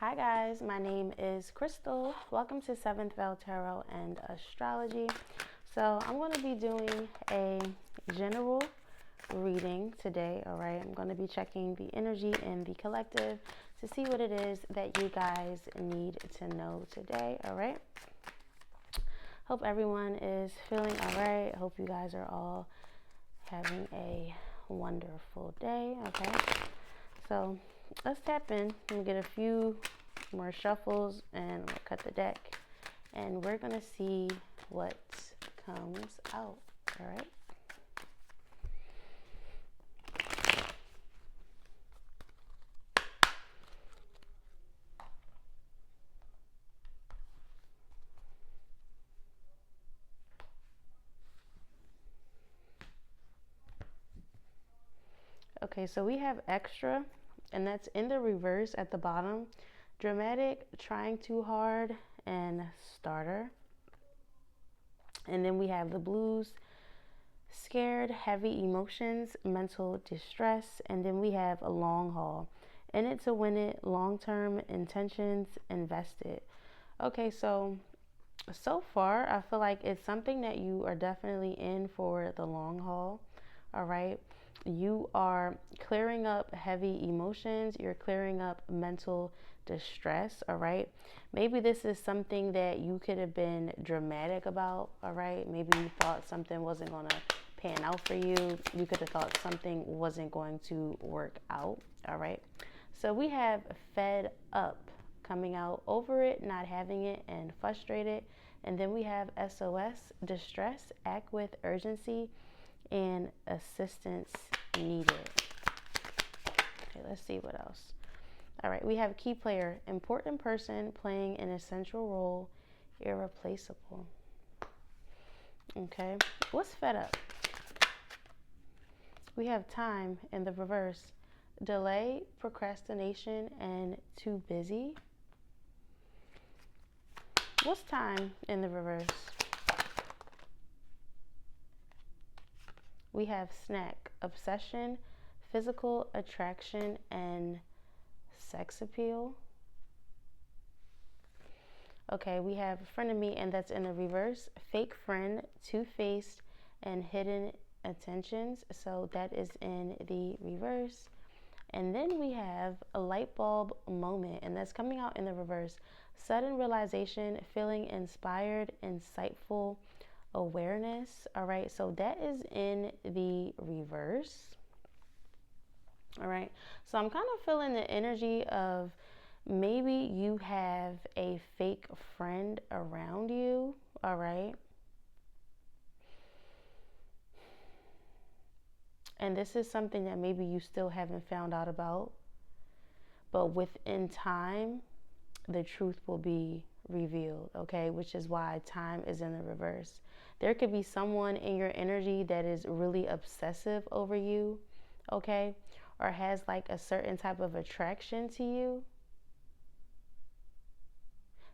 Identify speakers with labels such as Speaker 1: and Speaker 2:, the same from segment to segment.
Speaker 1: Hi guys, my name is Crystal. Welcome to 7th Veil Tarot and Astrology. So I'm going to be doing a general reading today, all right? I'm going to be checking the energy in the collective to see what it is that you guys need to know today, all right? Hope everyone is feeling all right. Hope you guys are all having a wonderful day, okay? So let's tap in and get a few more shuffles, and I'm gonna cut the deck, and we're gonna see what comes out. All right. Okay, so we have extra, and that's in the reverse at the bottom. Dramatic, trying too hard, and starter. And then we have the blues, scared, heavy emotions, mental distress. And then we have a long haul, in it to win it, long-term intentions, invested. Okay, so far I feel like it's something that you are definitely in for the long haul. All right. You are clearing up heavy emotions. You're clearing up mental distress. All right. Maybe this is something that you could have been dramatic about. All right. Maybe you thought something wasn't going to pan out for you. You could have thought something wasn't going to work out. All right. So we have fed up coming out, over it, not having it, and frustrated. And then we have SOS, distress, act with urgency, and assistance needed. Okay, let's see what else. All right, we have key player, important person playing an essential role, irreplaceable. Okay, what's fed up? We have time in the reverse, delay, procrastination, and too busy. What's time in the reverse? We have snack, obsession, physical attraction, and sex appeal. Okay, we have frenemy, and that's in the reverse, fake friend, two-faced, and hidden attentions. So that is in the reverse. And then we have a light bulb moment, and that's coming out in the reverse, sudden realization, feeling inspired, insightful, awareness. All right, so that is in the reverse. All right, so I'm kind of feeling the energy of maybe you have a fake friend around you. All right, and this is something that maybe you still haven't found out about, but within time the truth will be revealed. Okay, which is why time is in the reverse. There could be someone in your energy that is really obsessive over you, okay, or has like a certain type of attraction to you.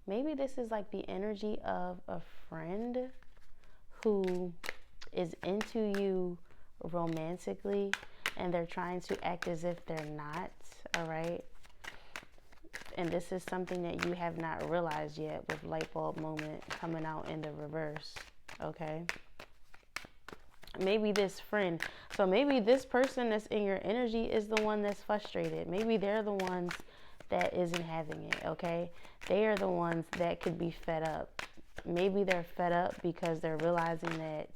Speaker 1: Maybe this is like the energy of a friend who is into you romantically, and they're trying to act as if they're not. All right, and this is something that you have not realized yet, with light bulb moment coming out in the reverse. Okay, maybe this friend, so maybe this person that's in your energy is the one that's frustrated. Maybe they're the ones that isn't having it. Okay, they are the ones that could be fed up. Maybe they're fed up because they're realizing that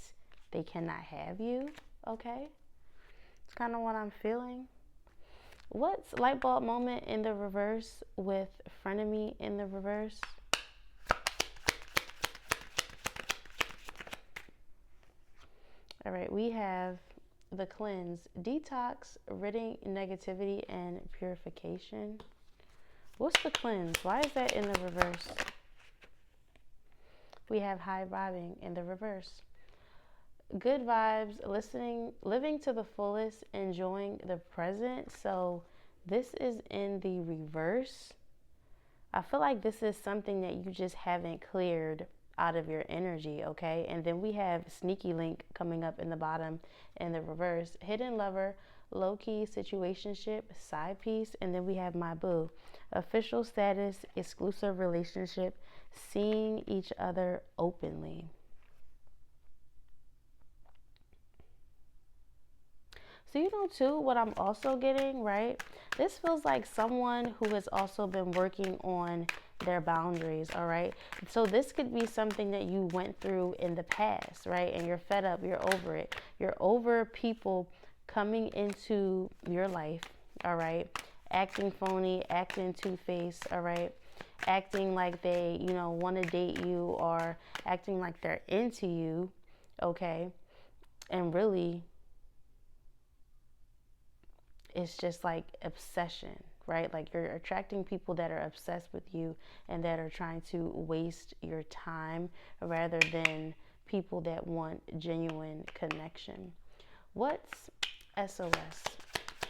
Speaker 1: they cannot have you. Okay, it's kind of what I'm feeling. What's light bulb moment in the reverse with frenemy in the reverse? All right, we have the cleanse, detox, ridding negativity, and purification. What's the cleanse? Why is that in the reverse? We have high vibing in the reverse. Good vibes, listening, living to the fullest, enjoying the present. So this is in the reverse. I feel like this is something that you just haven't cleared out of your energy, okay? And then we have sneaky link coming up in the bottom in the reverse, hidden lover, low-key situationship, side piece, and then we have my boo. official status, exclusive relationship, seeing each other openly. So you know too, what I'm also getting, right? This feels like someone who has also been working on their boundaries, all right? So this could be something that you went through in the past, right? And you're fed up, you're over it. You're over people coming into your life, all right? Acting phony, acting two-faced, all right? Acting like they, want to date you, or acting like they're into you, okay? And really, it's just like obsession, right? Like you're attracting people that are obsessed with you and that are trying to waste your time rather than people that want genuine connection. What's SOS?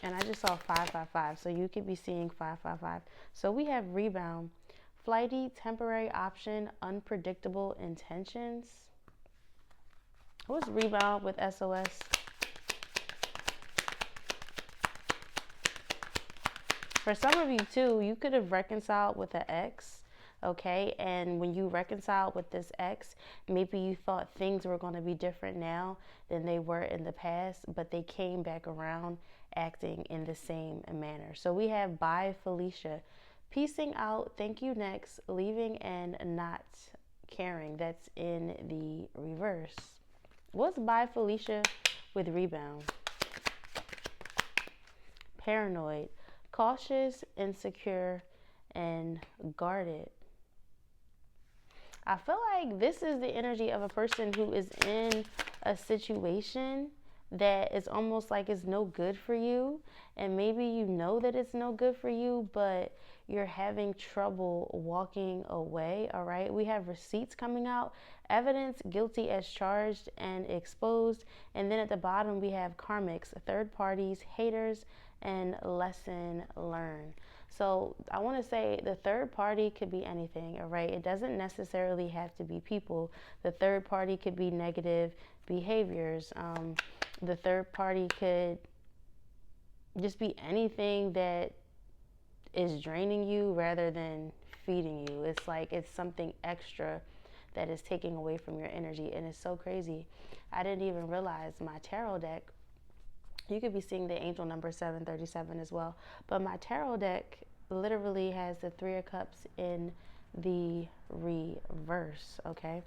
Speaker 1: And I just saw 555, so you could be seeing 555. So we have rebound, flighty, temporary option, unpredictable intentions. What's rebound with SOS? For some of you too, you could have reconciled with an ex, okay? And when you reconciled with this ex, maybe you thought things were going to be different now than they were in the past, but they came back around acting in the same manner. So we have bye Felicia, peacing out, thank you next, leaving and not caring. That's in the reverse. What's bye Felicia with rebound? Paranoid, cautious, insecure, and guarded. I feel like this is the energy of a person who is in a situation that is almost like it's no good for you. And maybe you know that it's no good for you, but you're having trouble walking away, all right? We have receipts coming out, evidence, guilty as charged and exposed. And then at the bottom, we have karmics, third parties, haters, and lesson learned. So I want to say the third party could be anything, all right? It doesn't necessarily have to be people. The third party could be negative behaviors. The third party could just be anything that is draining you rather than feeding you. It's like it's something extra that is taking away from your energy, and it's so crazy. I didn't even realize my tarot deck, you could be seeing the angel number 737 as well, but my tarot deck literally has the 3 of Cups in the reverse, okay?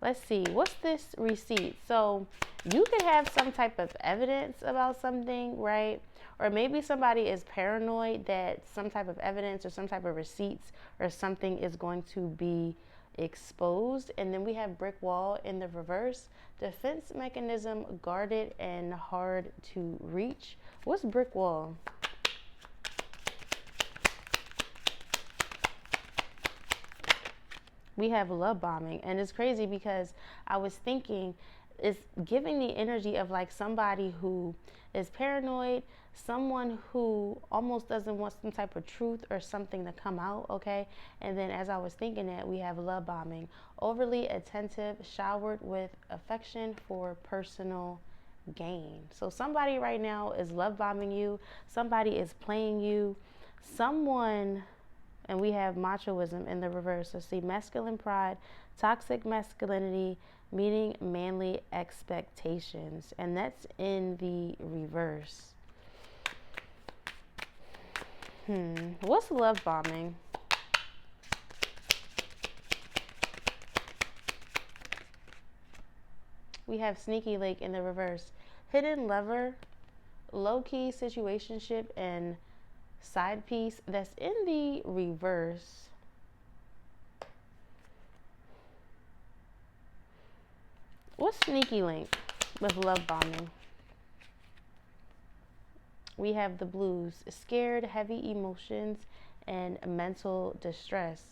Speaker 1: Let's see, what's this receipt? So you could have some type of evidence about something, right? Or maybe somebody is paranoid that some type of evidence or some type of receipts or something is going to be exposed. And then we have brick wall in the reverse, defense mechanism, guarded and hard to reach. What's brick wall? We have love bombing, and it's crazy because I was thinking it's giving the energy of like somebody who is paranoid, someone who almost doesn't want some type of truth or something to come out, okay? And then as I was thinking that, we have love bombing, overly attentive, showered with affection for personal gain. So somebody right now is love bombing you, somebody is playing you, someone. And we have machoism in the reverse. So see, masculine pride, toxic masculinity, meeting manly expectations. And that's in the reverse. What's love bombing? We have sneaky link in the reverse. Hidden lover, low-key situationship, and side piece. That's in the reverse. What's sneaky link with love bombing? We have the blues, scared, heavy emotions, and mental distress.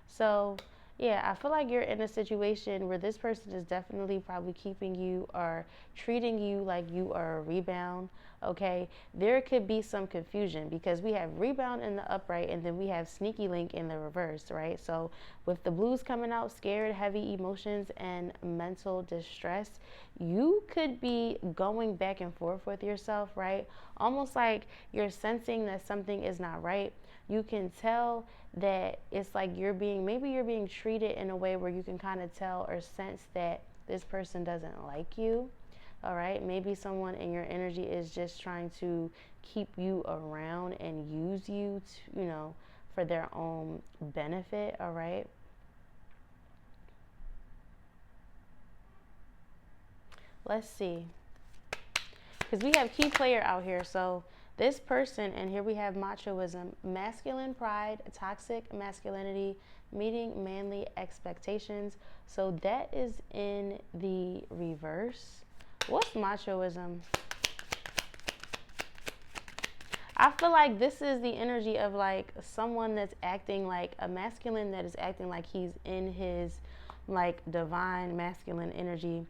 Speaker 1: So yeah, I feel like you're in a situation where this person is definitely probably keeping you or treating you like you are a rebound, okay? There could be some confusion because we have rebound in the upright and then we have sneaky link in the reverse, right? So with the blues coming out, scared, heavy emotions, and mental distress, you could be going back and forth with yourself, right? Almost like you're sensing that something is not right. you can tell that it's like maybe you're being treated in a way where you can kind of tell or sense that this person doesn't like you. All right, maybe someone in your energy is just trying to keep you around and use you to, for their own benefit. All right. Let's see, because we have key player out here. So this person, and here we have machoism, masculine pride, toxic masculinity, meeting manly expectations. So that is in the reverse. What's machoism? I feel like this is the energy of like someone that's acting like a masculine that is acting like he's in his like divine masculine energy,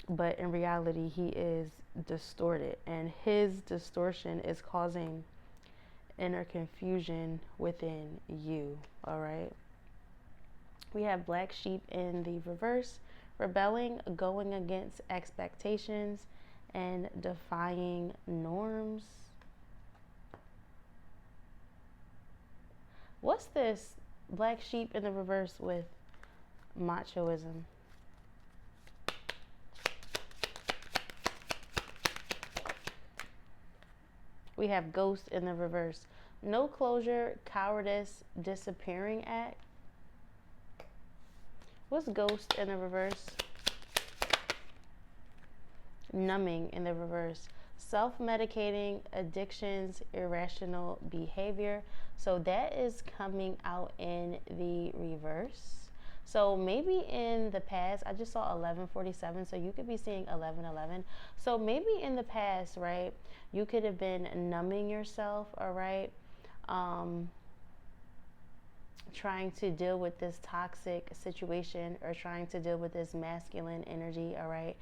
Speaker 1: but in reality he is distorted, and his distortion is causing inner confusion within you. All right. We have black sheep in the reverse, rebelling, going against expectations, and defying norms. What's this black sheep in the reverse with machoism? We have ghost in the reverse. No closure, cowardice, disappearing act. What's ghost in the reverse? Numbing in the reverse. Self-medicating, addictions, irrational behavior. So that is coming out in the reverse. So maybe in the past, I just saw 1147, so you could be seeing 1111. So maybe in the past, right, you could have been numbing yourself, all right, trying to deal with this toxic situation or trying to deal with this masculine energy, all right.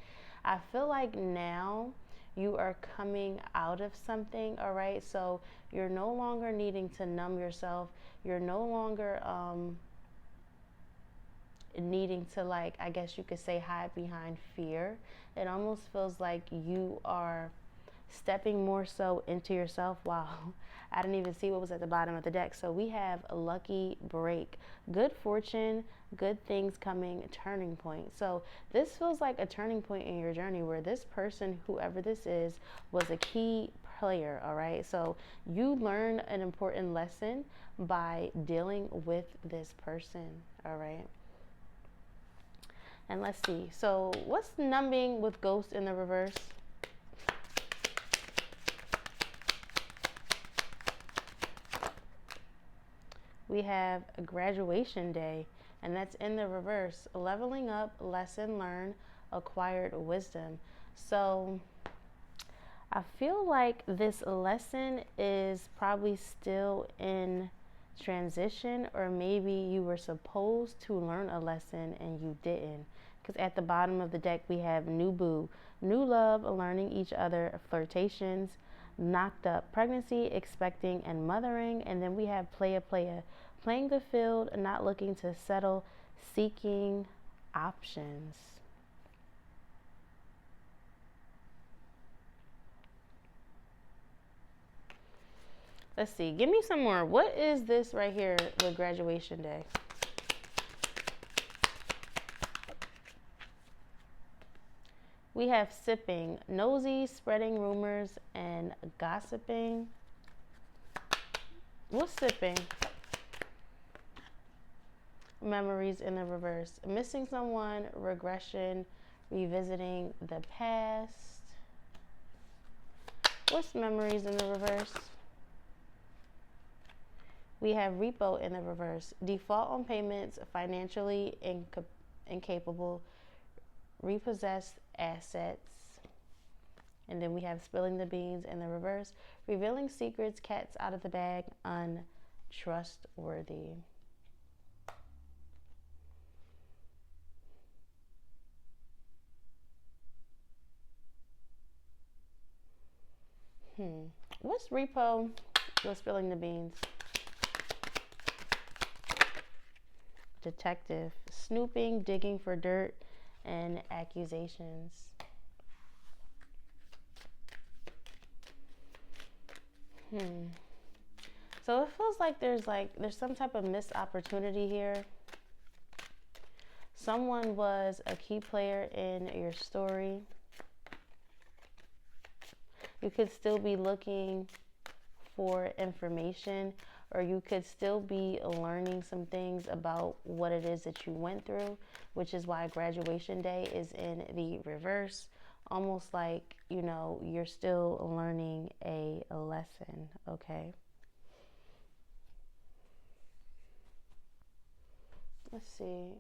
Speaker 1: I feel like now you are coming out of something, all right. So you're no longer needing to numb yourself. You're no longer needing to, like, I guess you could say, hide behind fear. It almost feels like you are stepping more so into yourself. Wow, I didn't even see what was at the bottom of the deck. So we have a lucky break, good fortune, good things coming, turning point. So this feels like a turning point in your journey where this person, whoever this is, was a key player. All right, so you learn an important lesson by dealing with this person. All right. And let's see. So what's numbing with ghost in the reverse? We have a graduation day, and that's in the reverse. Leveling up, lesson learned, acquired wisdom. So I feel like this lesson is probably still in transition, or maybe you were supposed to learn a lesson and you didn't. Because at the bottom of the deck, we have new boo, new love, learning each other, flirtations, knocked up, pregnancy, expecting, and mothering. And then we have playa, playing the field, not looking to settle, seeking options. Let's see. Give me some more. What is this right here with graduation day? We have sipping, nosy, spreading rumors, and gossiping. What's sipping? Memories in the reverse. Missing someone, regression, revisiting the past. What's memories in the reverse? We have repo in the reverse. Default on payments, financially incapable, repossessed assets. And then we have spilling the beans in the reverse. Revealing secrets, cats out of the bag, untrustworthy. What's repo with spilling the beans? Detective, snooping, digging for dirt, and accusations. So it feels like there's some type of missed opportunity here. Someone was a key player in your story. You could still be looking for information, or you could still be learning some things about what it is that you went through, which is why graduation day is in the reverse. Almost like, you know, you're still learning a lesson, okay? Let's see.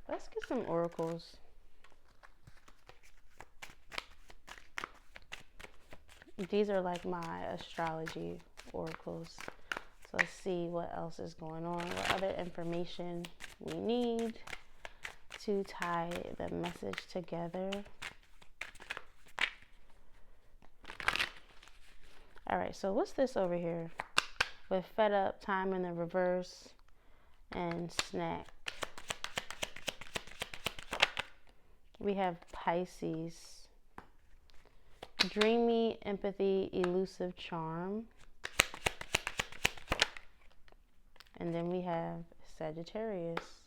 Speaker 1: Let's get some oracles. These are like my astrology oracles. So let's see what else is going on, what other information we need to tie the message together. All right, so what's this over here? With fed up, time in the reverse, and snack. We have Pisces. Dreamy, empathy, elusive charm. And then we have Sagittarius.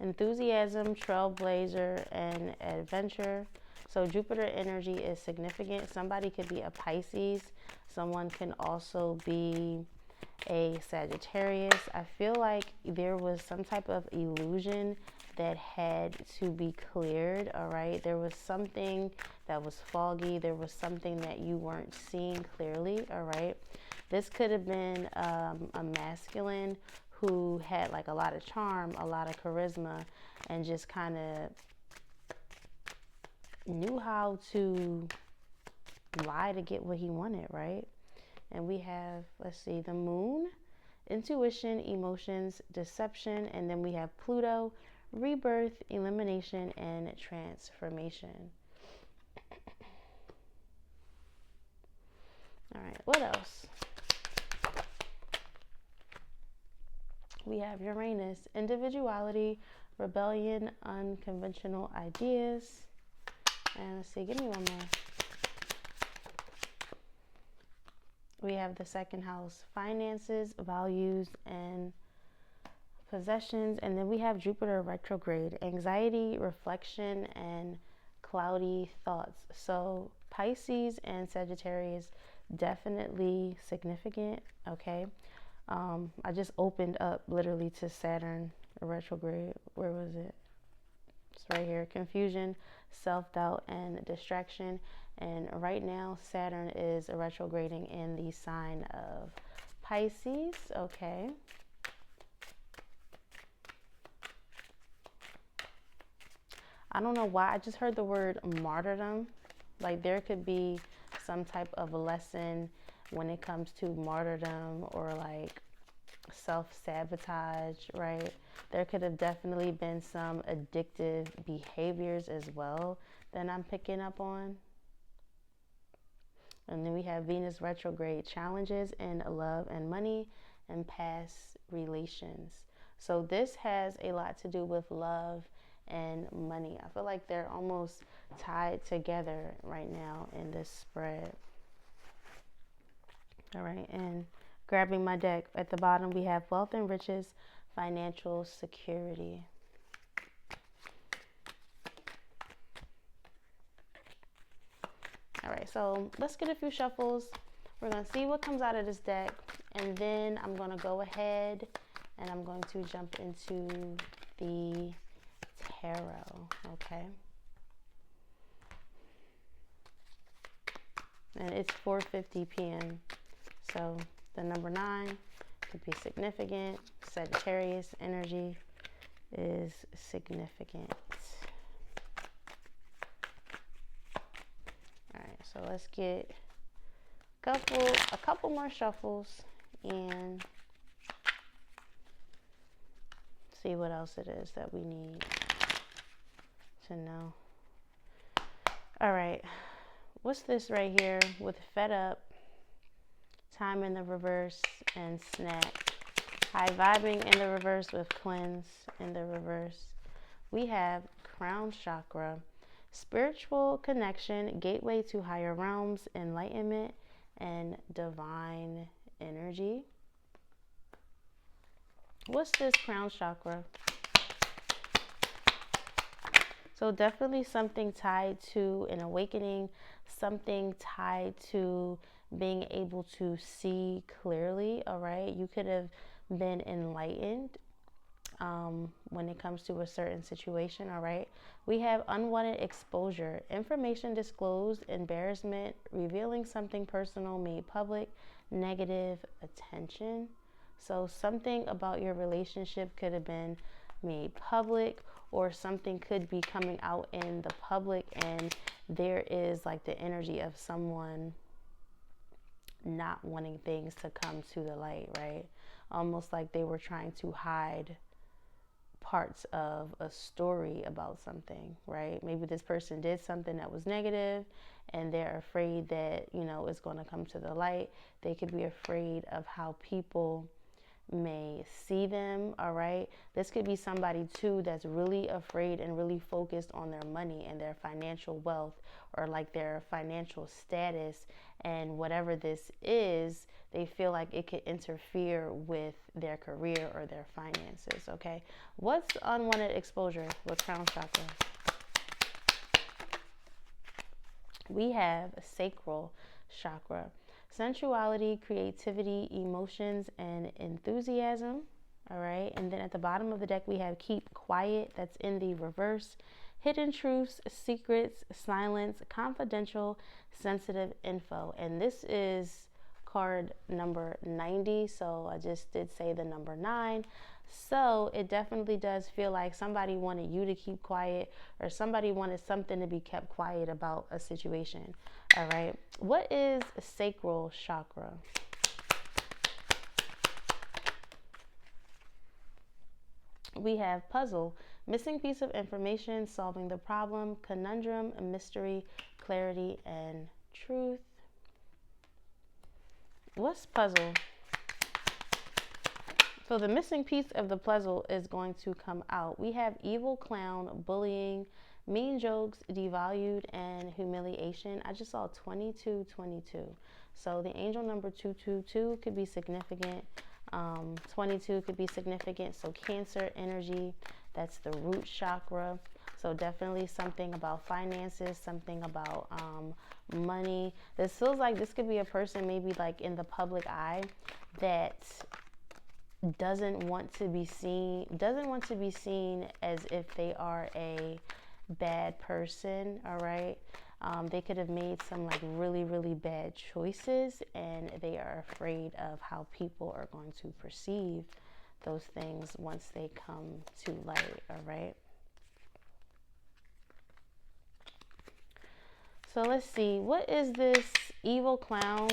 Speaker 1: Enthusiasm, trailblazer, and adventure. So Jupiter energy is significant. Somebody could be a Pisces. Someone can also be a Sagittarius. I feel like there was some type of illusion that had to be cleared, all right? There was something that was foggy. There was something that you weren't seeing clearly, all right? This could have been a masculine who had like a lot of charm, a lot of charisma, and just kind of knew how to lie to get what he wanted, right? And we have, let's see, the moon, intuition, emotions, deception, and then we have Pluto, rebirth, elimination, and transformation. All right, what else? We have Uranus, individuality, rebellion, unconventional ideas. And let's see, give me one more. We have the second house, finances, values, and possessions. And then we have Jupiter retrograde, anxiety, reflection, and cloudy thoughts. So Pisces and Sagittarius, definitely significant, okay? I just opened up literally to Saturn retrograde. Where was it? It's right here. Confusion, self-doubt, and distraction. And right now, Saturn is retrograding in the sign of Pisces. Okay. I don't know why. I just heard the word martyrdom. Like there could be some type of lesson when it comes to martyrdom or like self-sabotage, right? There could have definitely been some addictive behaviors as well that I'm picking up on. And then we have Venus retrograde, challenges in love and money and past relations. So this has a lot to do with love and money. I feel like they're almost tied together right now in this spread. All right, and grabbing my deck, at the bottom we have wealth and riches, financial security. All right, so let's get a few shuffles. We're going to see what comes out of this deck, and then I'm going to go ahead and I'm going to jump into the tarot, okay? And it's 4:50 p.m. So the number 9 could be significant. Sagittarius energy is significant. All right, so let's get a couple more shuffles and see what else it is that we need to know. All right, what's this right here with fed up, time in the reverse, and snack? High vibing in the reverse with cleanse in the reverse. We have crown chakra, spiritual connection, gateway to higher realms, enlightenment, and divine energy. What's this crown chakra? So definitely something tied to an awakening, something tied to being able to see clearly, all right? You could have been enlightened when it comes to a certain situation, all right? We have unwanted exposure, information disclosed, embarrassment, revealing something personal made public, negative attention. So something about your relationship could have been made public, or something could be coming out in the public, and there is like the energy of someone not wanting things to come to the light, right? Almost like they were trying to hide parts of a story about something, right? Maybe this person did something that was negative and they're afraid that, you know, it's going to come to the light. They could be afraid of how people may see them, all right? This could be somebody too that's really afraid and really focused on their money and their financial wealth, or like their financial status, and whatever this is, they feel like it could interfere with their career or their finances, okay? What's unwanted exposure with crown chakra? We have sacral chakra. Sensuality, creativity, emotions, and enthusiasm. All right. And then at the bottom of the deck, we have keep quiet. That's in the reverse. Hidden truths, secrets, silence, confidential, sensitive info. And this is card number 90. So I just did say the number 9. So it definitely does feel like somebody wanted you to keep quiet, or somebody wanted something to be kept quiet about a situation. All right. What is sacral chakra? We have puzzle, missing piece of information, solving the problem, conundrum, mystery, clarity, and truth. What's puzzle? So the missing piece of the puzzle is going to come out. We have evil clown, bullying, mean jokes, devalued, and humiliation. I just saw 2222. So the angel number 222 could be significant. 22 could be significant. So Cancer energy, that's the root chakra. So definitely something about finances, something about money. This feels like this could be a person maybe like in the public eye that doesn't want to be seen as if they are a bad person, all right? They could have made some like really, really bad choices, and they are afraid of how people are going to perceive those things once they come to light, all right? So let's see, what is this evil clown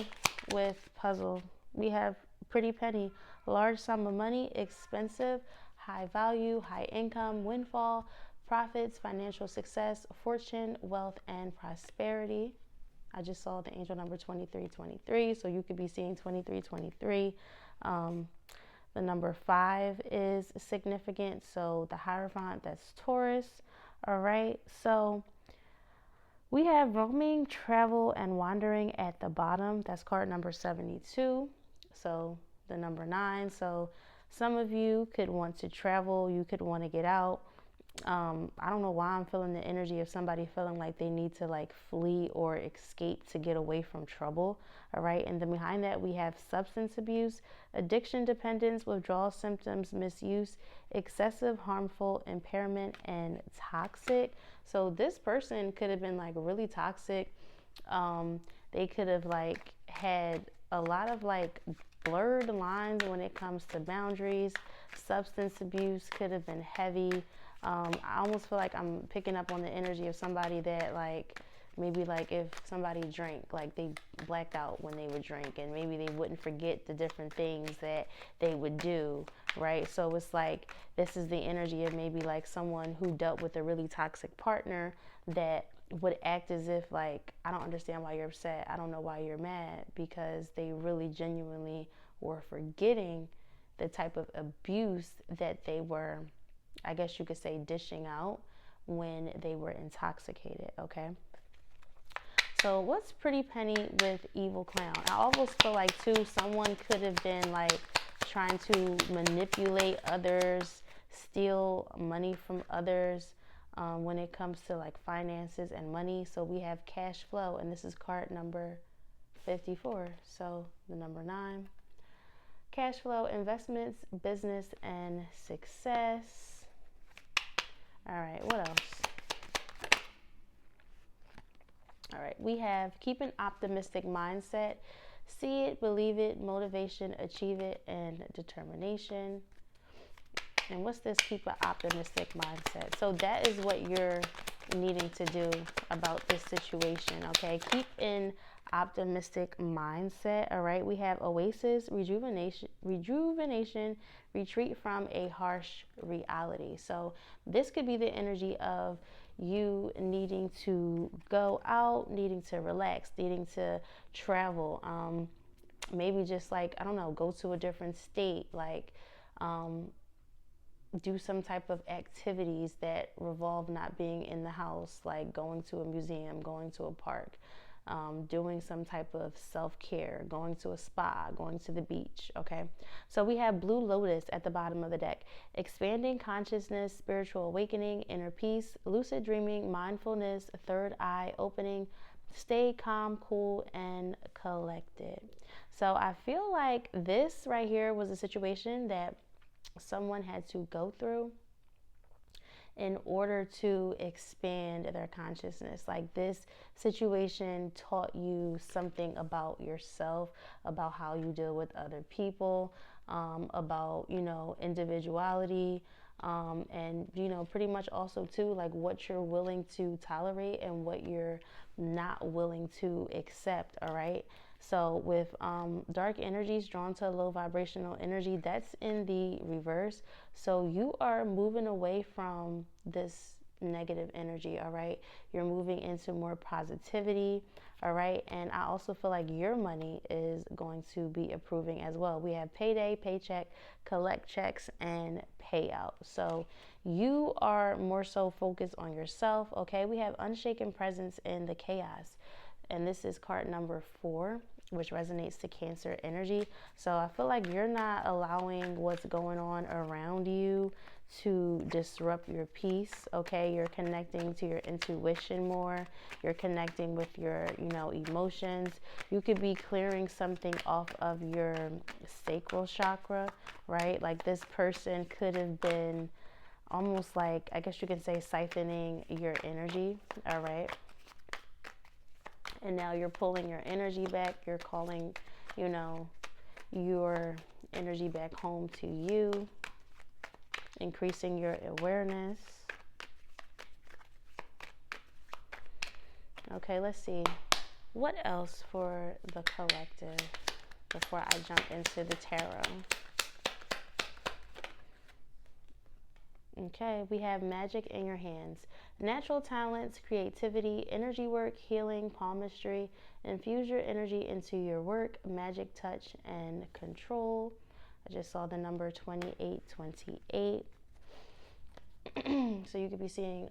Speaker 1: with puzzle? We have pretty penny, large sum of money, expensive, high value, high income, windfall, profits, financial success, fortune, wealth, and prosperity. I just saw the angel number 2323, so you could be seeing 2323. The number 5 is significant, so the Hierophant, that's Taurus. All right, so we have roaming, travel, and wandering at the bottom. That's card number 72. So the number 9. So some of you could want to travel. You could want to get out. I don't know why I'm feeling the energy of somebody feeling like they need to like flee or escape to get away from trouble. All right. And then behind that, we have substance abuse, addiction, dependence, withdrawal symptoms, misuse, excessive, harmful, impairment, and toxic. So this person could have been like really toxic. They could have like had a lot of like blurred lines when it comes to boundaries. Substance abuse could have been heavy. I almost feel like I'm picking up on the energy of somebody that like, maybe like if somebody drank, like they blacked out when they would drink, and maybe they wouldn't forget the different things that they would do, right? So it's like, this is the energy of maybe like someone who dealt with a really toxic partner that would act as if like, I don't understand why you're upset. I don't know why you're mad, because they really genuinely were forgetting the type of abuse that they were, I guess you could say, dishing out when they were intoxicated, okay? So what's pretty penny with evil clown? I almost feel like too, someone could have been like trying to manipulate others, steal money from others when it comes to like finances and money. So we have cash flow, and this is card number 54. So the number 9. Cash flow, investments, business, and success. All right, what else? All right, we have keep an optimistic mindset, see it, believe it, motivation, achieve it, and determination. And what's this keep an optimistic mindset? So that is what you're needing to do about this situation, okay? Keep an optimistic mindset, all right? We have oasis, rejuvenation, retreat from a harsh reality. So this could be the energy of you needing to go out, needing to relax, needing to travel, maybe just like, I don't know, go to a different state, like do some type of activities that revolve not being in the house, like going to a museum, going to a park, doing some type of self-care, going to a spa, going to the beach, okay? So we have Blue Lotus at the bottom of the deck. Expanding consciousness, spiritual awakening, inner peace, lucid dreaming, mindfulness, third eye opening, stay calm, cool, and collected. So I feel like this right here was a situation that someone had to go through in order to expand their consciousness. Like this situation taught you something about yourself, about how you deal with other people, about, you know, individuality, and, you know, pretty much also too, like what you're willing to tolerate and what you're not willing to accept, all right? So with dark energies drawn to low vibrational energy, that's in the reverse. So you are moving away from this negative energy, all right? You're moving into more positivity, all right? And I also feel like your money is going to be improving as well. We have payday, paycheck, collect checks, and payout. So you are more so focused on yourself, okay? We have unshaken presence in the chaos. And this is card number 4, which resonates to Cancer energy. So I feel like you're not allowing what's going on around you to disrupt your peace, okay? You're connecting to your intuition more. You're connecting with your, you know, emotions. You could be clearing something off of your sacral chakra, right? Like this person could have been almost like, I guess you can say, siphoning your energy, all right? And now you're pulling your energy back. You're calling, you know, your energy back home to you, increasing your awareness. Okay, let's see. What else for the collective before I jump into the tarot? Okay, we have magic in your hands. Natural talents, creativity, energy work, healing, palmistry. Infuse your energy into your work, magic touch, and control. I just saw the number 2828. So you could be seeing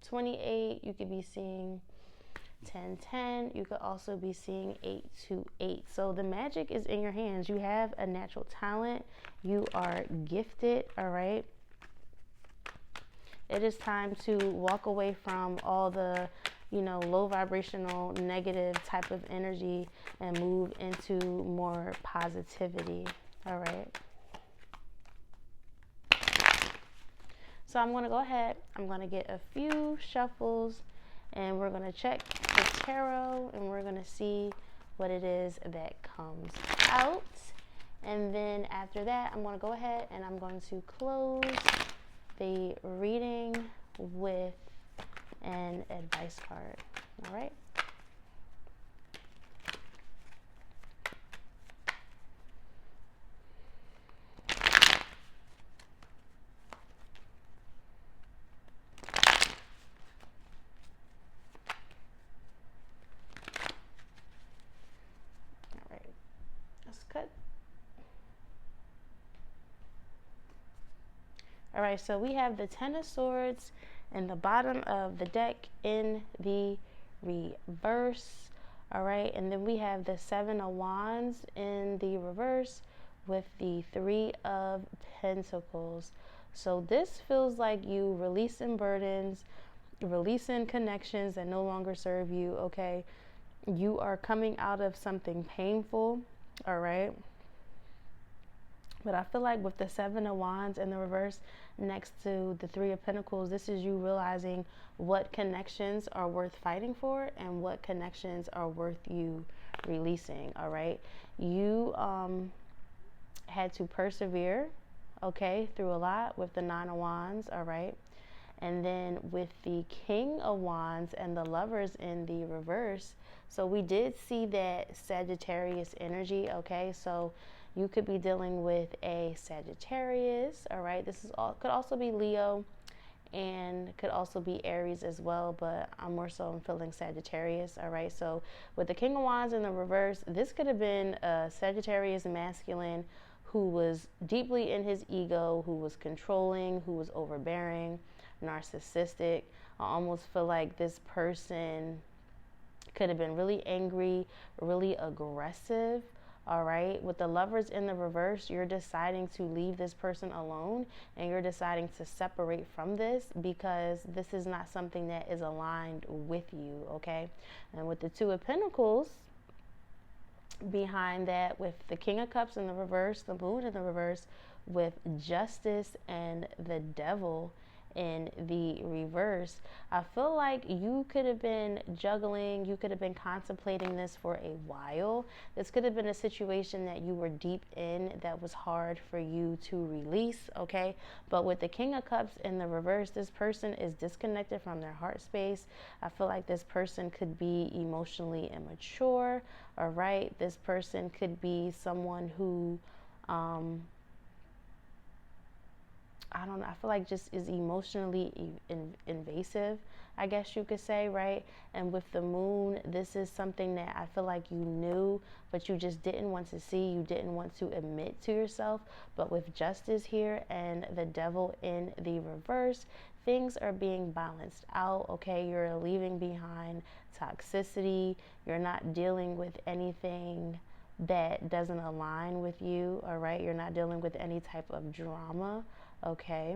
Speaker 1: 28. You could be seeing 1010. You could also be seeing 828. So the magic is in your hands. You have a natural talent. You are gifted, all right? It is time to walk away from all the, you know, low vibrational, negative type of energy and move into more positivity. All right. So I'm going to go ahead. I'm going to get a few shuffles and we're going to check the tarot and we're going to see what it is that comes out. And then after that, I'm going to go ahead and I'm going to close the reading with an advice card. All right. All right. Let's cut. All right, so we have the Ten of Swords in the bottom of the deck in the reverse. All right, and then we have the Seven of Wands in the reverse with the Three of Pentacles. So this feels like you releasing burdens, releasing connections that no longer serve you, okay? You are coming out of something painful, all right? But I feel like with the Seven of Wands in the reverse next to the Three of Pentacles, this is you realizing what connections are worth fighting for and what connections are worth you releasing, all right? You had to persevere, okay, through a lot with the Nine of Wands, all right? And then with the King of Wands and the Lovers in the reverse, so we did see that Sagittarius energy, okay? So you could be dealing with a Sagittarius, all right? This is all, could also be Leo and could also be Aries as well, but I'm more so feeling Sagittarius, all right? So with the King of Wands in the reverse, this could have been a Sagittarius masculine who was deeply in his ego, who was controlling, who was overbearing, narcissistic. I almost feel like this person could have been really angry, really aggressive. All right, with the Lovers in the reverse, you're deciding to leave this person alone and you're deciding to separate from this because this is not something that is aligned with you, okay? And with the Two of Pentacles behind that, with the King of Cups in the reverse, the Moon in the reverse, with Justice and the Devil in the reverse, I feel like you could have been juggling, you could have been contemplating this for a while. This could have been a situation that you were deep in that was hard for you to release, okay? But with the King of Cups in the reverse, this person is disconnected from their heart space. I feel like this person could be emotionally immature, all right? This person could be someone who I don't know, I feel like just is emotionally invasive, I guess you could say, right? And with the Moon, this is something that I feel like you knew, but you just didn't want to see, you didn't want to admit to yourself. But with Justice here and the Devil in the reverse, things are being balanced out, okay? You're leaving behind toxicity, you're not dealing with anything that doesn't align with you, all right? You're not dealing with any type of drama, okay?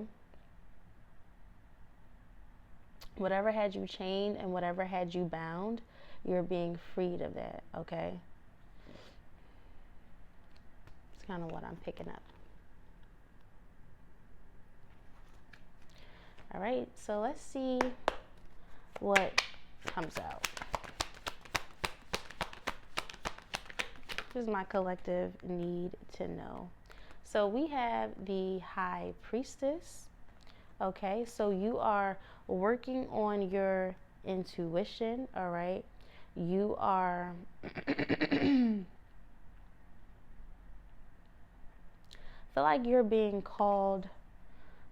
Speaker 1: Whatever had you chained and whatever had you bound, you're being freed of that, okay? It's kind of what I'm picking up. All right, so let's see what comes out. This is my collective need to know. So we have the High Priestess. Okay, so you are working on your intuition, all right? You are feel like you're being called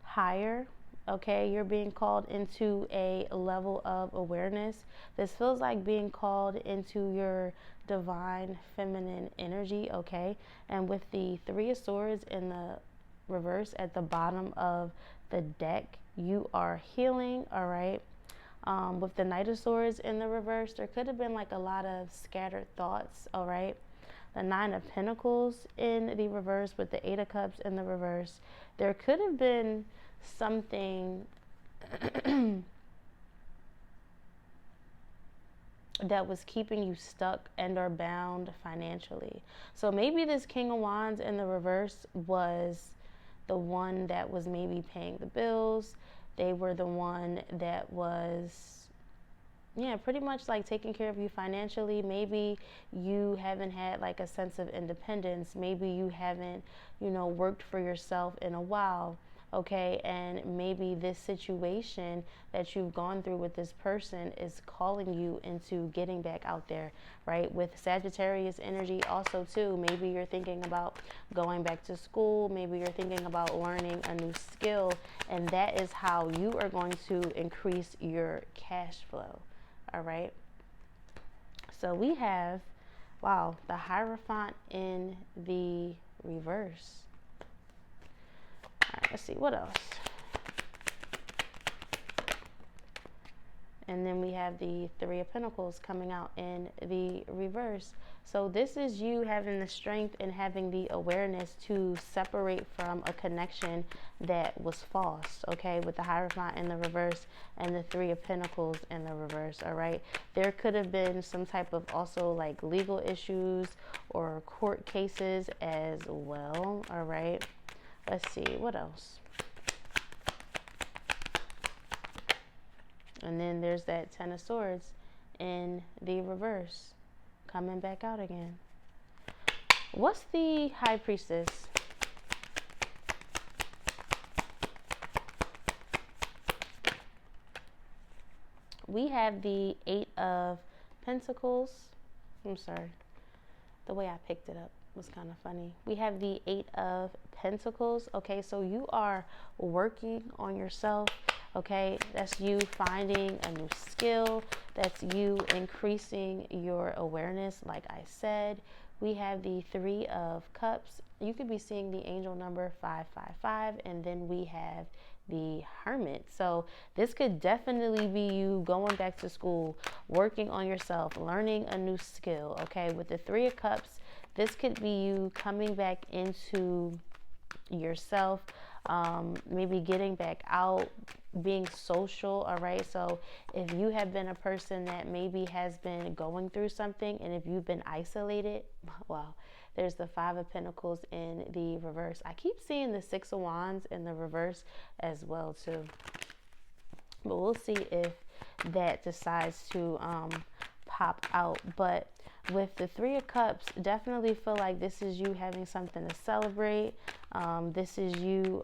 Speaker 1: higher, okay? You're being called into a level of awareness. This feels like being called into your divine feminine energy, okay? And with the Three of Swords in the reverse at the bottom of the deck, you are healing, all right? With the Knight of Swords in the reverse, there could have been like a lot of scattered thoughts, all right? The Nine of Pentacles in the reverse with the Eight of Cups in the reverse, there could have been something that was keeping you stuck and or bound financially. So maybe this King of Wands in the reverse was the one that was maybe paying the bills. They were the one that was, yeah, pretty much like taking care of you financially. Maybe you haven't had like a sense of independence. Maybe you haven't, you know, worked for yourself in a while. Okay, and maybe this situation that you've gone through with this person is calling you into getting back out there, right? With Sagittarius energy also too, maybe you're thinking about going back to school, maybe you're thinking about learning a new skill, and that is how you are going to increase your cash flow, all right? So we have, wow, the Hierophant in the reverse. All right, let's see, what else? And then we have the Three of Pentacles coming out in the reverse. So this is you having the strength and having the awareness to separate from a connection that was false, okay, with the Hierophant in the reverse and the Three of Pentacles in the reverse, all right? There could have been some type of also like legal issues or court cases as well, all right? Let's see, what else? And then there's that Ten of Swords in the reverse coming back out again. What's the High Priestess? We have the Eight of Pentacles. I'm sorry. The way I picked it up was kind of funny. We have the Eight of Pentacles. Okay, so you are working on yourself. Okay, that's you finding a new skill. That's you increasing your awareness. Like I said, we have the Three of Cups. You could be seeing the angel number 555, and then we have the Hermit. So this could definitely be you going back to school, working on yourself, learning a new skill. Okay, with the Three of Cups, this could be you coming back into yourself, maybe getting back out, being social, all right? So if you have been a person that maybe has been going through something, and if you've been isolated, well, there's the Five of Pentacles in the reverse. I keep seeing the Six of Wands in the reverse as well too, but we'll see if that decides to pop out. But with the Three of Cups, definitely feel like this is you having something to celebrate. This is you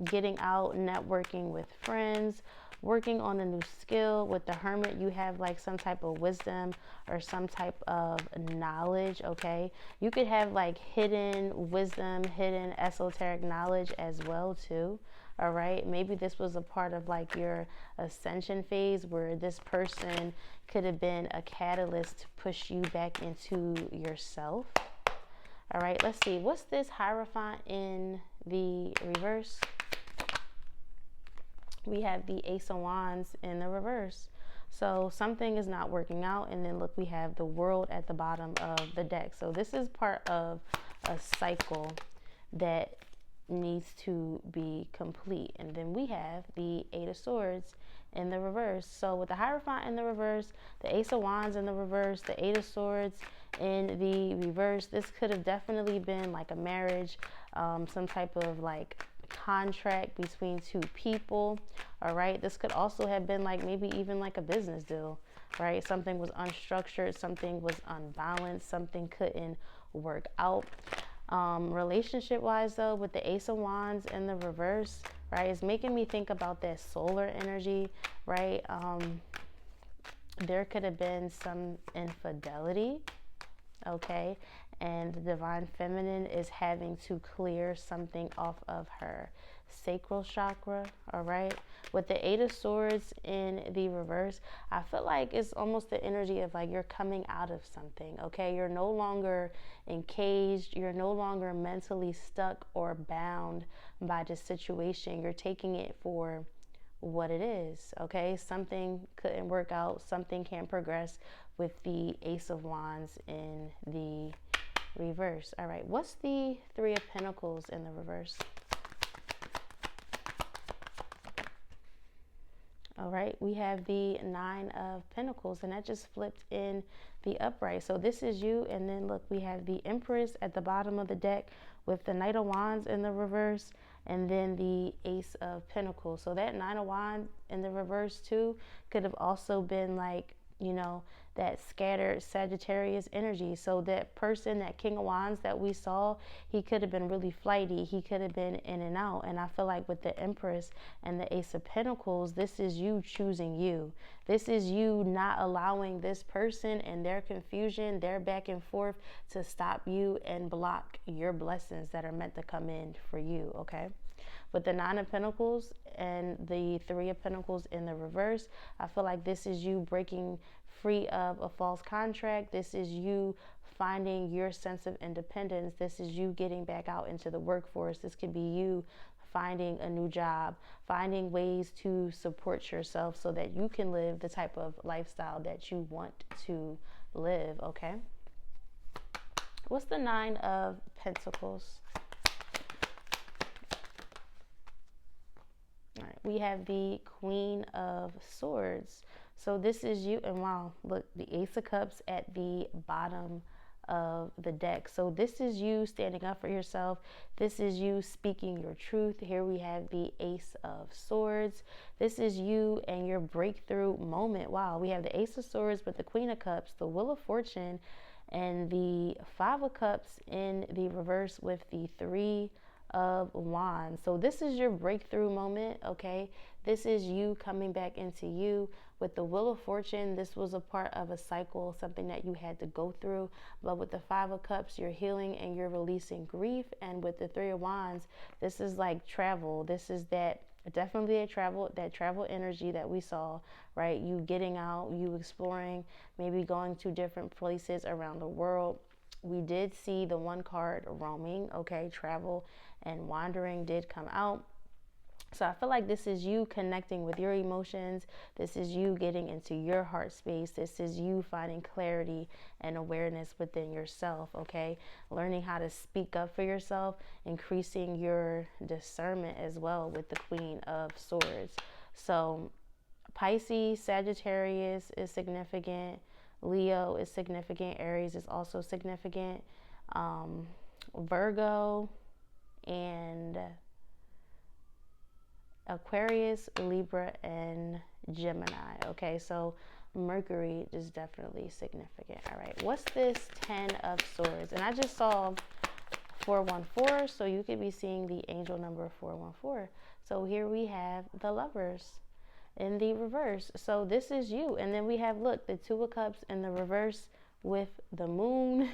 Speaker 1: getting out, networking with friends, working on a new skill. With the Hermit, you have like some type of wisdom or some type of knowledge, okay? You could have like hidden wisdom, hidden esoteric knowledge as well too. All right, maybe this was a part of like your ascension phase where this person could have been a catalyst to push you back into yourself. All right, let's see. What's this Hierophant in the reverse? We have the Ace of Wands in the reverse. So something is not working out. And then look, we have the World at the bottom of the deck. So this is part of a cycle that needs to be complete. And then we have the Eight of Swords in the reverse. So with the Hierophant in the reverse, the Ace of Wands in the reverse, the Eight of Swords in the reverse, this could have definitely been like a marriage, some type of like contract between two people. All right, this could also have been like maybe even like a business deal, right? Something was unstructured, something was unbalanced, something couldn't work out. Relationship wise though, with the Ace of Wands in the reverse, right, it's making me think about that solar energy, right? There could have been some infidelity, okay, and the Divine Feminine is having to clear something off of her sacral chakra. All right, with the Eight of Swords in the reverse, I feel like it's almost the energy of like you're coming out of something. Okay, you're no longer encaged, you're no longer mentally stuck or bound by the situation. You're taking it for what it is. Okay, something couldn't work out, something can't progress with the Ace of Wands in the reverse. All right, what's the Three of Pentacles in the reverse? All right, we have the Nine of Pentacles, and that just flipped in the upright. So this is you, and then look, we have the Empress at the bottom of the deck with the Knight of Wands in the reverse, and then the Ace of Pentacles. So that Nine of Wands in the reverse too could have also been like, you know, that scattered Sagittarius energy. So that person, that King of Wands that we saw, he could have been really flighty. He could have been in and out. And I feel like with the Empress and the Ace of Pentacles, this is you choosing you. This is you not allowing this person and their confusion, their back and forth, to stop you and block your blessings that are meant to come in for you, okay? With the Nine of Pentacles and the Three of Pentacles in the reverse, I feel like this is you breaking free of a false contract. This is you finding your sense of independence. This is you getting back out into the workforce. This could be you finding a new job, finding ways to support yourself so that you can live the type of lifestyle that you want to live, okay? What's the Nine of Pentacles? All right, we have the Queen of Swords. So this is you, and wow, look, the Ace of Cups at the bottom of the deck. So this is you standing up for yourself. This is you speaking your truth. Here we have the Ace of Swords. This is you and your breakthrough moment. Wow, we have the Ace of Swords with the Queen of Cups, the Wheel of Fortune, and the Five of Cups in the reverse with the Three of Wands. So this is your breakthrough moment, okay? This is you coming back into you. With the Wheel of Fortune, this was a part of a cycle, something that you had to go through. But with the Five of Cups, you're healing and you're releasing grief. And with the Three of Wands, this is like travel. This is that definitely that travel energy that we saw, right? You getting out, you exploring, maybe going to different places around the world. We did see the one card roaming, okay? Travel and wandering did come out. So I feel like this is you connecting with your emotions. This is you getting into your heart space. This is you finding clarity and awareness within yourself, okay? Learning how to speak up for yourself, increasing your discernment as well with the Queen of Swords. So Pisces, Sagittarius is significant. Leo is significant. Aries is also significant. Virgo and Aquarius, Libra, and Gemini. Okay, so Mercury is definitely significant. All right, what's this 10 of Swords? And I just saw 414, so you could be seeing the angel number 414. So here we have the Lovers in the reverse. So this is you. And then we have, look, the Two of Cups in the reverse with the Moon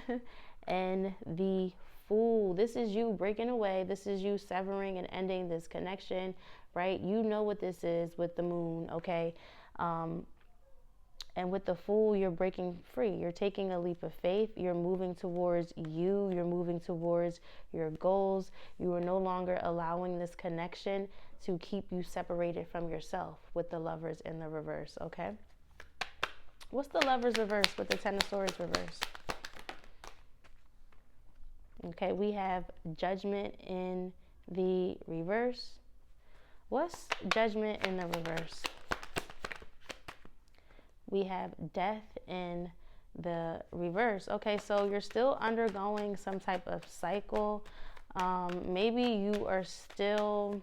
Speaker 1: and the Fool. This is you breaking away. This is you severing and ending this connection, right? You know what this is with the Moon, okay? And with the Fool, you're breaking free. You're taking a leap of faith. You're moving towards you. You're moving towards your goals. You are no longer allowing this connection to keep you separated from yourself with the Lovers in the reverse, okay? What's the Lovers reverse with the Ten of Swords reverse? Okay, we have Judgment in the reverse. What's Judgment in the reverse? We have Death in the reverse. Okay, so you're still undergoing some type of cycle. Maybe you are still,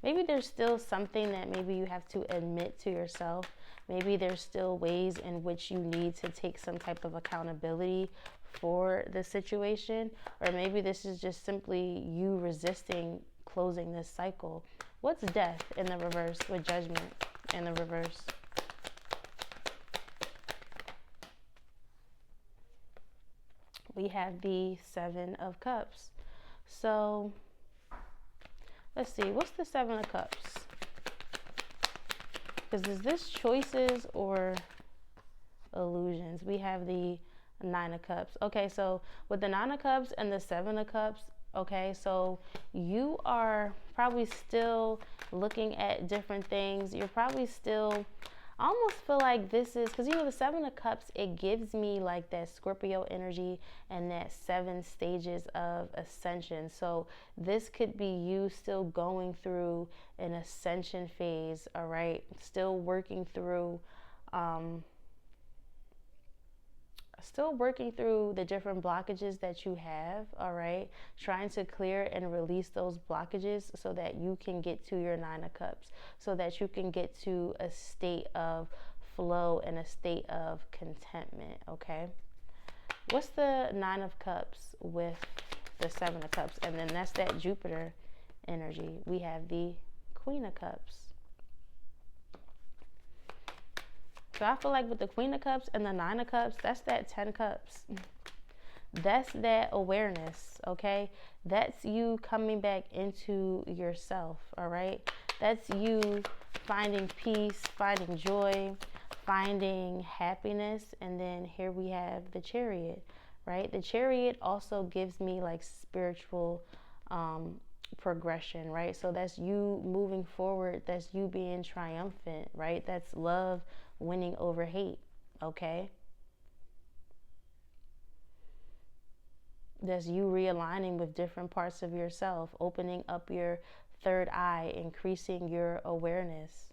Speaker 1: maybe there's still something that maybe you have to admit to yourself. Maybe there's still ways in which you need to take some type of accountability for the situation, or maybe this is just simply you resisting closing this cycle. What's Death in the reverse with Judgment in the reverse? We have the Seven of Cups. So let's see, what's the Seven of Cups? Because is this choices or illusions? We have the Nine of Cups. Okay, so with the Nine of Cups and the Seven of Cups, okay, so you are probably still looking at different things. You're probably still, I almost feel like this is, because you know the Seven of Cups, it gives me like that Scorpio energy and that 7 stages of ascension. So this could be you still going through an ascension phase, all right? Still working through the different blockages that you have, all right? Trying to clear and release those blockages so that you can get to your Nine of Cups, so that you can get to a state of flow and a state of contentment, okay? What's the Nine of Cups with the Seven of Cups? And then that's that Jupiter energy. We have the Queen of Cups. So I feel like with the Queen of Cups and the Nine of Cups, that's that 10 Cups. That's that awareness, okay? That's you coming back into yourself, all right? That's you finding peace, finding joy, finding happiness. And then here we have the Chariot, right? The Chariot also gives me like spiritual progression, right? So that's you moving forward, that's you being triumphant, right? That's love winning over hate, okay? That's you realigning with different parts of yourself, opening up your third eye, increasing your awareness.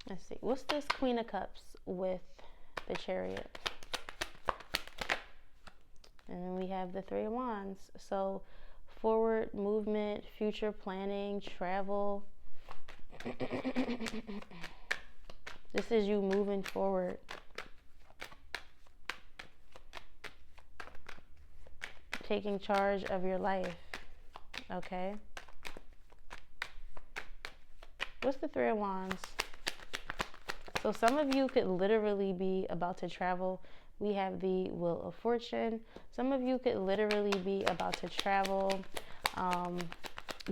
Speaker 1: Let's see, what's this Queen of Cups with the Chariot? And then we have the Three of Wands. So forward movement, future planning, travel. This is you moving forward. Taking charge of your life, okay? What's the Three of Wands? So some of you could literally be about to travel. We have the Wheel of Fortune. Some of you could literally be about to travel,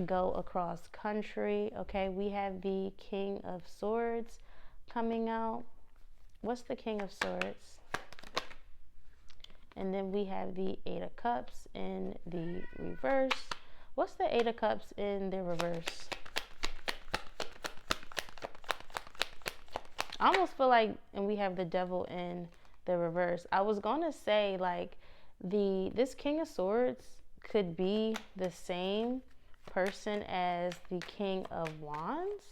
Speaker 1: go across country, okay? We have the King of Swords coming out. What's the King of Swords? And then we have the Eight of Cups in the reverse. What's the Eight of Cups in the reverse? I almost feel like, and we have the Devil in the reverse. I was gonna say like this King of Swords could be the same person as the King of Wands,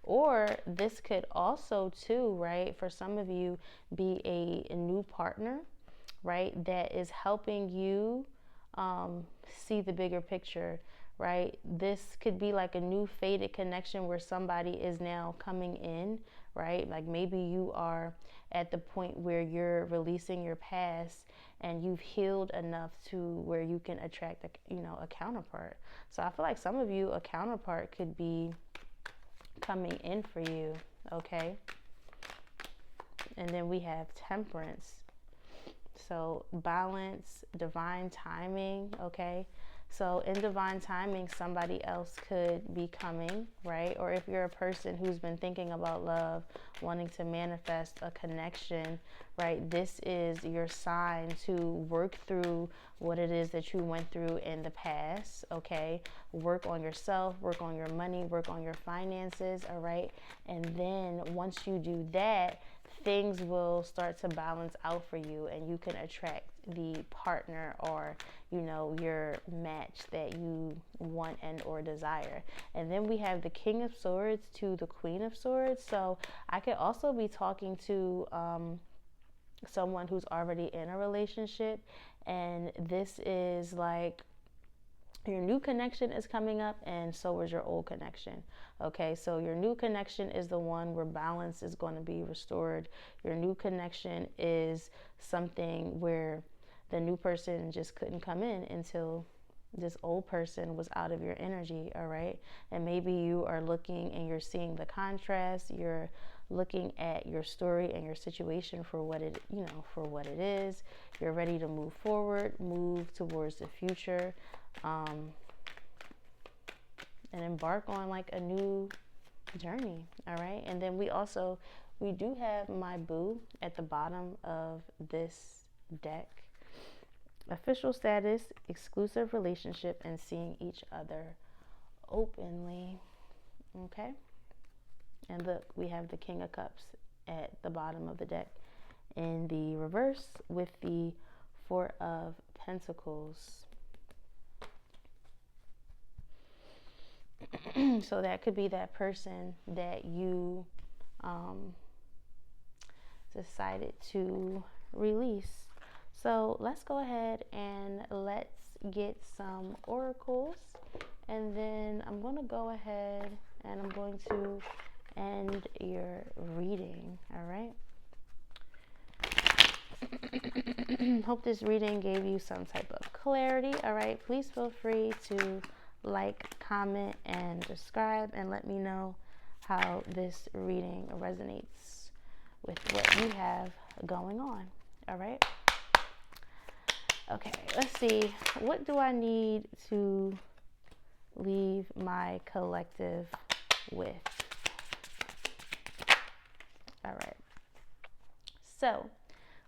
Speaker 1: or this could also too, right, for some of you be a new partner, right, that is helping you see the bigger picture, right? This could be like a new fated connection where somebody is now coming in, right? Like maybe you are at the point where you're releasing your past and you've healed enough to where you can attract a counterpart. So I feel like some of you, a counterpart could be coming in for you, okay? And then we have Temperance. So balance, divine timing, okay? So in divine timing, somebody else could be coming, right? Or if you're a person who's been thinking about love, wanting to manifest a connection, right? This is your sign to work through what it is that you went through in the past, okay? Work on yourself, work on your money, work on your finances, all right? And then once you do that, things will start to balance out for you and you can attract the partner or your match that you want and or desire. And then we have the King of Swords to the Queen of Swords. So I could also be talking to someone who's already in a relationship, and this is like your new connection is coming up, and so is your old connection. Okay, so your new connection is the one where balance is going to be restored. Your new connection is something where the new person just couldn't come in until this old person was out of your energy, all right? And maybe you are looking and you're seeing the contrast. You're looking at your story and your situation for what it, for what it is. You're ready to move forward, move towards the future, and embark on like a new journey, all right? And then we do have my boo at the bottom of this deck. Official status, exclusive relationship, and seeing each other openly, okay? And look, we have the King of Cups at the bottom of the deck in the reverse with the Four of Pentacles. So that could be that person that you decided to release. So let's go ahead and let's get some oracles, and then I'm going to go ahead and I'm going to end your reading, all right? Hope this reading gave you some type of clarity, all right? Please feel free to like, comment, and subscribe, and let me know how this reading resonates with what you have going on, all right? Okay, let's see. What do I need to leave my collective with? All right. So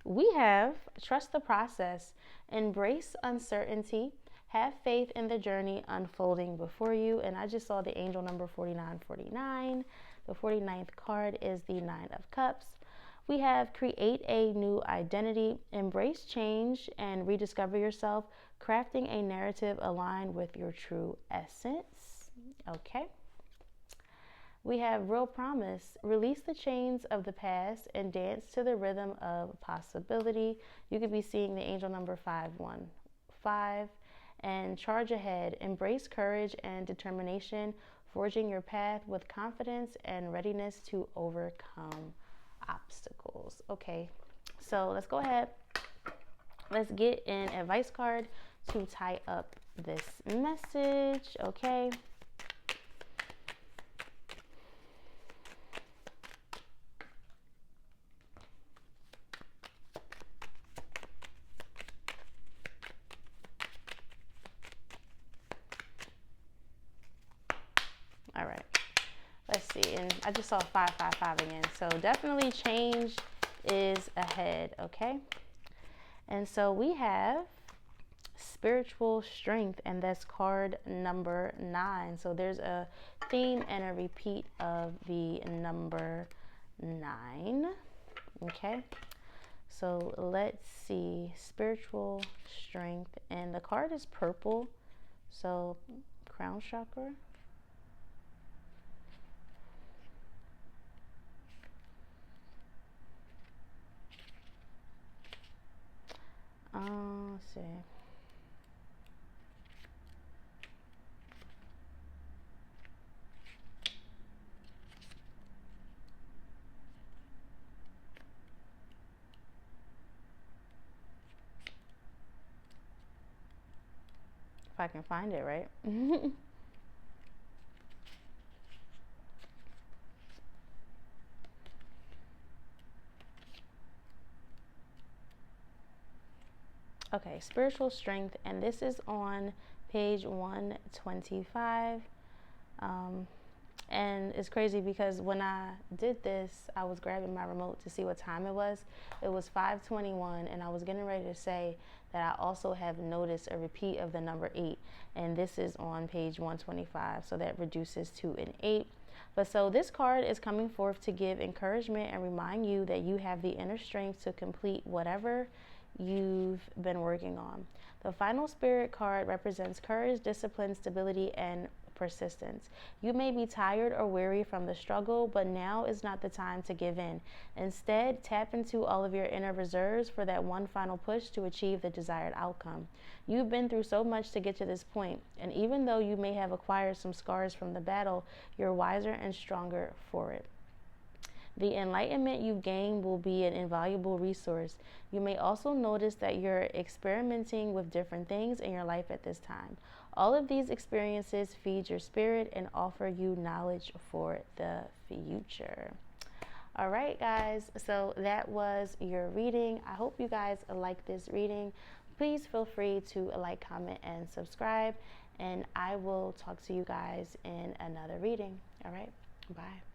Speaker 1: we have trust the process, embrace uncertainty, have faith in the journey unfolding before you. And I just saw the angel number 4949. The 49th card is the Nine of Cups. We have create a new identity, embrace change, and rediscover yourself, crafting a narrative aligned with your true essence. Okay. We have real promise, release the chains of the past and dance to the rhythm of possibility. You could be seeing the angel number 515. And charge ahead, embrace courage and determination, forging your path with confidence and readiness to overcome obstacles. Okay, so let's go ahead. Let's get an advice card to tie up this message. Okay. All right. Let's see, and I just saw 555 again. So definitely change is ahead, okay? And so we have spiritual strength, and that's card number 9. So there's a theme and a repeat of the number 9, okay? So let's see, spiritual strength, and the card is purple, so crown chakra. Let's see. If I can find it, right? Okay, spiritual strength, and this is on page 125. And it's crazy because when I did this, I was grabbing my remote to see what time it was. It was 5:21, and I was getting ready to say that I also have noticed a repeat of the number 8, and this is on page 125, so that reduces to an 8. But so this card is coming forth to give encouragement and remind you that you have the inner strength to complete whatever you've been working on. The final spirit card represents courage, discipline, stability, and persistence. You may be tired or weary from the struggle, but now is not the time to give in. Instead, tap into all of your inner reserves for that one final push to achieve the desired outcome. You've been through so much to get to this point, and even though you may have acquired some scars from the battle, you're wiser and stronger for it. The enlightenment you gain will be an invaluable resource. You may also notice that you're experimenting with different things in your life at this time. All of these experiences feed your spirit and offer you knowledge for the future. All right, guys, so that was your reading. I hope you guys like this reading. Please feel free to like, comment, and subscribe, and I will talk to you guys in another reading. All right, bye.